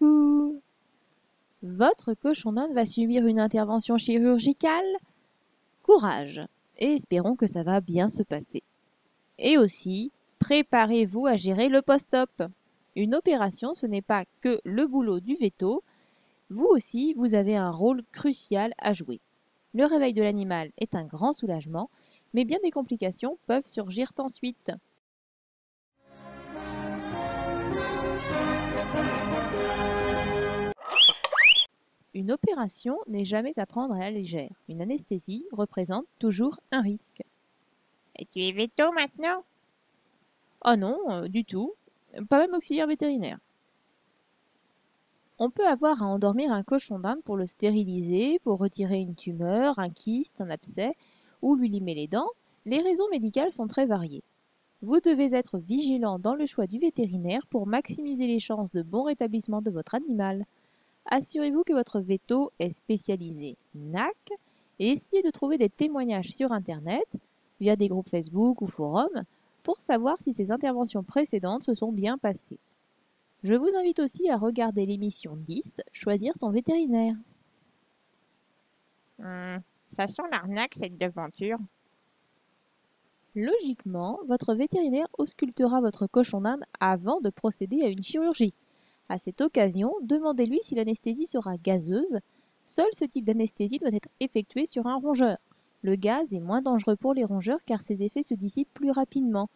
Coucou! Votre cochon d'Inde va subir une intervention chirurgicale? Courage! Et espérons que ça va bien se passer. Et aussi, préparez-vous à gérer le post-op. Une opération, ce n'est pas que le boulot du veto. Vous aussi, vous avez un rôle crucial à jouer. Le réveil de l'animal est un grand soulagement, mais bien des complications peuvent surgir ensuite. Une opération n'est jamais à prendre à la légère. Une anesthésie représente toujours un risque. Et tu es veto maintenant? Oh non, du tout. Pas même auxiliaire vétérinaire. On peut avoir à endormir un cochon d'Inde pour le stériliser, pour retirer une tumeur, un kyste, un abcès, ou lui limer les dents. Les raisons médicales sont très variées. Vous devez être vigilant dans le choix du vétérinaire pour maximiser les chances de bon rétablissement de votre animal. Assurez-vous que votre veto est spécialisé NAC et essayez de trouver des témoignages sur Internet, via des groupes Facebook ou forums, pour savoir si ces interventions précédentes se sont bien passées. Je vous invite aussi à regarder l'émission 10, Choisir son vétérinaire. Ça sent l'arnaque cette devanture. Logiquement, votre vétérinaire auscultera votre cochon d'Inde avant de procéder à une chirurgie. À cette occasion, demandez-lui si l'anesthésie sera gazeuse. Seul ce type d'anesthésie doit être effectué sur un rongeur. Le gaz est moins dangereux pour les rongeurs car ses effets se dissipent plus rapidement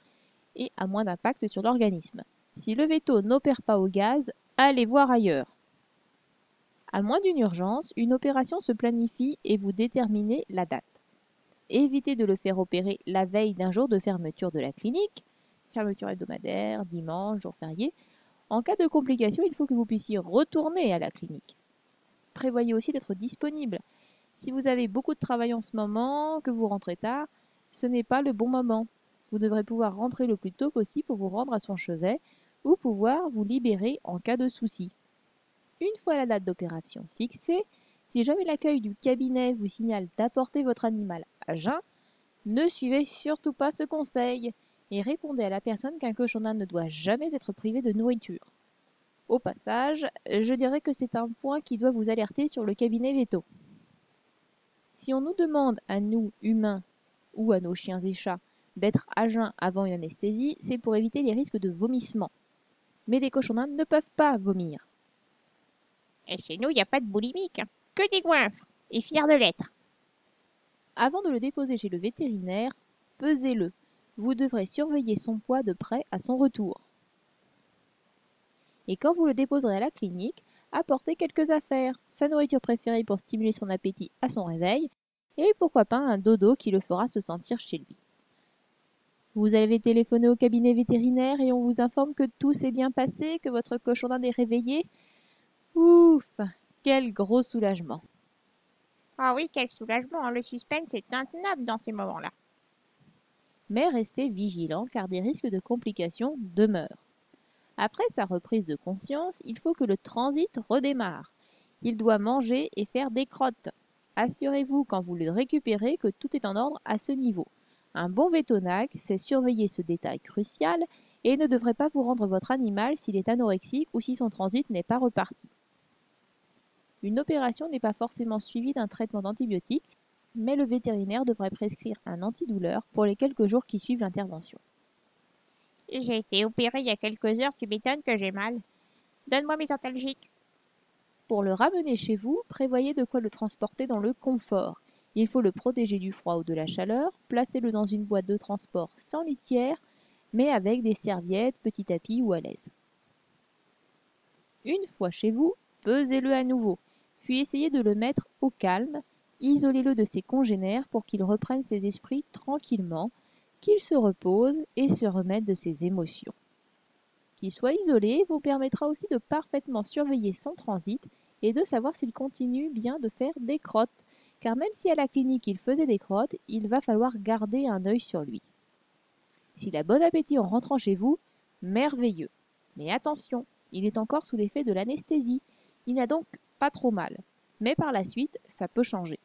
et a moins d'impact sur l'organisme. Si le veto n'opère pas au gaz, allez voir ailleurs. À moins d'une urgence, une opération se planifie et vous déterminez la date. Évitez de le faire opérer la veille d'un jour de fermeture de la clinique, fermeture hebdomadaire, dimanche, jour férié. En cas de complication, il faut que vous puissiez retourner à la clinique. Prévoyez aussi d'être disponible. Si vous avez beaucoup de travail en ce moment, que vous rentrez tard, ce n'est pas le bon moment. Vous devrez pouvoir rentrer le plus tôt possible pour vous rendre à son chevet ou pouvoir vous libérer en cas de souci. Une fois la date d'opération fixée, si jamais l'accueil du cabinet vous signale d'apporter votre animal à jeun, ne suivez surtout pas ce conseil et répondez à la personne qu'un cochon d'Inde ne doit jamais être privé de nourriture. Au passage, je dirais que c'est un point qui doit vous alerter sur le cabinet veto. Si on nous demande à nous, humains, ou à nos chiens et chats, d'être à jeun avant une anesthésie, c'est pour éviter les risques de vomissement. Mais les cochons d'Inde ne peuvent pas vomir. Et chez nous, il n'y a pas de boulimique, que des goinfres, et fiers de l'être. Avant de le déposer chez le vétérinaire, pesez-le. Vous devrez surveiller son poids de près à son retour. Et quand vous le déposerez à la clinique, apportez quelques affaires, sa nourriture préférée pour stimuler son appétit à son réveil, et pourquoi pas un dodo qui le fera se sentir chez lui. Vous avez téléphoné au cabinet vétérinaire et on vous informe que tout s'est bien passé, que votre cochon d'Inde est réveillé. Ouf, quel gros soulagement. Ah oui, quel soulagement, le suspense est intenable dans ces moments-là. Mais restez vigilant car des risques de complications demeurent. Après sa reprise de conscience, il faut que le transit redémarre. Il doit manger et faire des crottes. Assurez-vous quand vous le récupérez que tout est en ordre à ce niveau. Un bon vétonac sait surveiller ce détail crucial et ne devrait pas vous rendre votre animal s'il est anorexique ou si son transit n'est pas reparti. Une opération n'est pas forcément suivie d'un traitement d'antibiotiques, mais le vétérinaire devrait prescrire un antidouleur pour les quelques jours qui suivent l'intervention. J'ai été opérée il y a quelques heures, tu m'étonnes que j'ai mal. Donne-moi mes antalgiques. Pour le ramener chez vous, prévoyez de quoi le transporter dans le confort. Il faut le protéger du froid ou de la chaleur, placez-le dans une boîte de transport sans litière, mais avec des serviettes, petits tapis ou à l'aise. Une fois chez vous, pesez-le à nouveau, puis essayez de le mettre au calme, isolez-le de ses congénères pour qu'il reprenne ses esprits tranquillement, qu'il se repose et se remette de ses émotions. Qu'il soit isolé vous permettra aussi de parfaitement surveiller son transit et de savoir s'il continue bien de faire des crottes, car même si à la clinique il faisait des crottes, il va falloir garder un œil sur lui. S'il a bon appétit en rentrant chez vous, merveilleux. Mais attention, il est encore sous l'effet de l'anesthésie, il n'a donc pas trop mal. Mais par la suite, ça peut changer.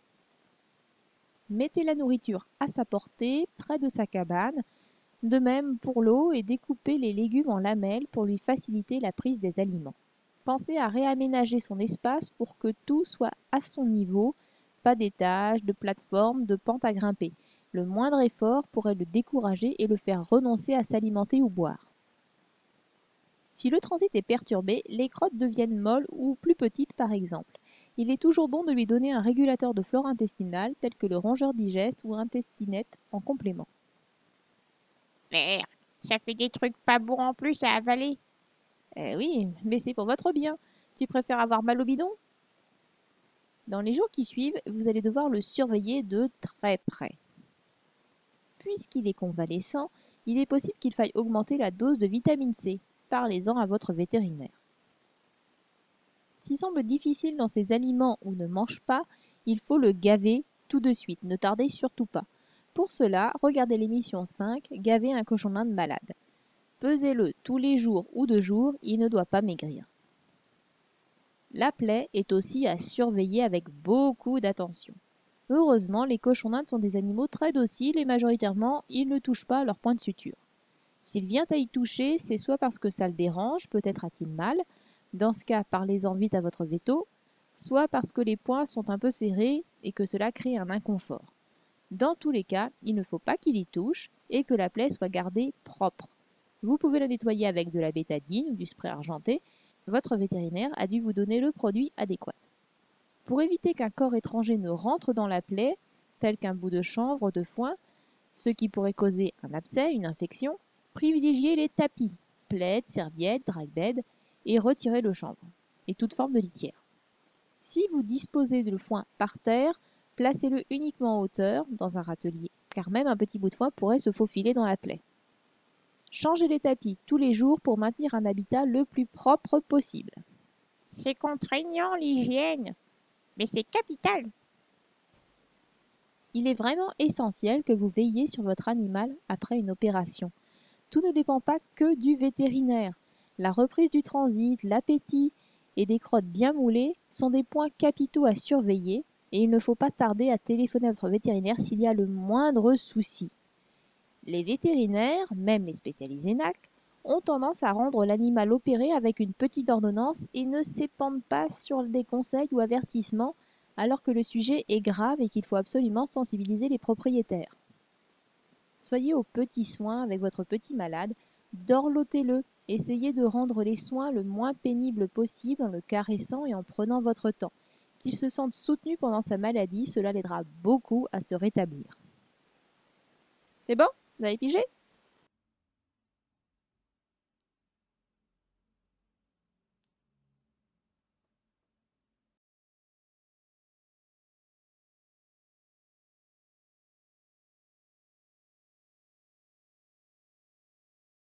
Mettez la nourriture à sa portée, près de sa cabane. De même pour l'eau et découpez les légumes en lamelles pour lui faciliter la prise des aliments. Pensez à réaménager son espace pour que tout soit à son niveau, pas d'étages, de plateformes, de pentes à grimper. Le moindre effort pourrait le décourager et le faire renoncer à s'alimenter ou boire. Si le transit est perturbé, les crottes deviennent molles ou plus petites par exemple. Il est toujours bon de lui donner un régulateur de flore intestinale tel que le rongeur digeste ou Intestinette en complément. Merde, ça fait des trucs pas bons en plus à avaler. Eh oui, mais c'est pour votre bien. Tu préfères avoir mal au bidon? Dans les jours qui suivent, vous allez devoir le surveiller de très près. Puisqu'il est convalescent, il est possible qu'il faille augmenter la dose de vitamine C. Parlez-en à votre vétérinaire. S'il semble difficile dans ses aliments ou ne mange pas, il faut le gaver tout de suite, ne tardez surtout pas. Pour cela, regardez l'émission 5, Gaver un cochon d'Inde malade. Pesez-le tous les jours ou 2 jours, il ne doit pas maigrir. La plaie est aussi à surveiller avec beaucoup d'attention. Heureusement, les cochons d'Inde sont des animaux très dociles et majoritairement, ils ne touchent pas à leur point de suture. S'il vient à y toucher, c'est soit parce que ça le dérange, peut-être a-t-il mal, dans ce cas, parlez-en vite à votre véto, soit parce que les poings sont un peu serrés et que cela crée un inconfort. Dans tous les cas, il ne faut pas qu'il y touche et que la plaie soit gardée propre. Vous pouvez la nettoyer avec de la bétadine ou du spray argenté. Votre vétérinaire a dû vous donner le produit adéquat. Pour éviter qu'un corps étranger ne rentre dans la plaie, tel qu'un bout de chanvre, de foin, ce qui pourrait causer un abcès, une infection, privilégiez les tapis, plaids, serviettes, drag-bed et retirez le chanvre et toute forme de litière. Si vous disposez de foin par terre, placez-le uniquement en hauteur dans un râtelier, car même un petit bout de foin pourrait se faufiler dans la plaie. Changez les tapis tous les jours pour maintenir un habitat le plus propre possible. C'est contraignant l'hygiène, mais c'est capital. Il est vraiment essentiel que vous veilliez sur votre animal après une opération. Tout ne dépend pas que du vétérinaire. La reprise du transit, l'appétit et des crottes bien moulées sont des points capitaux à surveiller et il ne faut pas tarder à téléphoner à votre vétérinaire s'il y a le moindre souci. Les vétérinaires, même les spécialisés NAC, ont tendance à rendre l'animal opéré avec une petite ordonnance et ne s'épandent pas sur des conseils ou avertissements alors que le sujet est grave et qu'il faut absolument sensibiliser les propriétaires. Soyez aux petits soins avec votre petit malade, dorlotez-le, essayez de rendre les soins le moins pénibles possible en le caressant et en prenant votre temps. Qu'il se sente soutenu pendant sa maladie, cela l'aidera beaucoup à se rétablir. C'est bon? Vous avez pigé?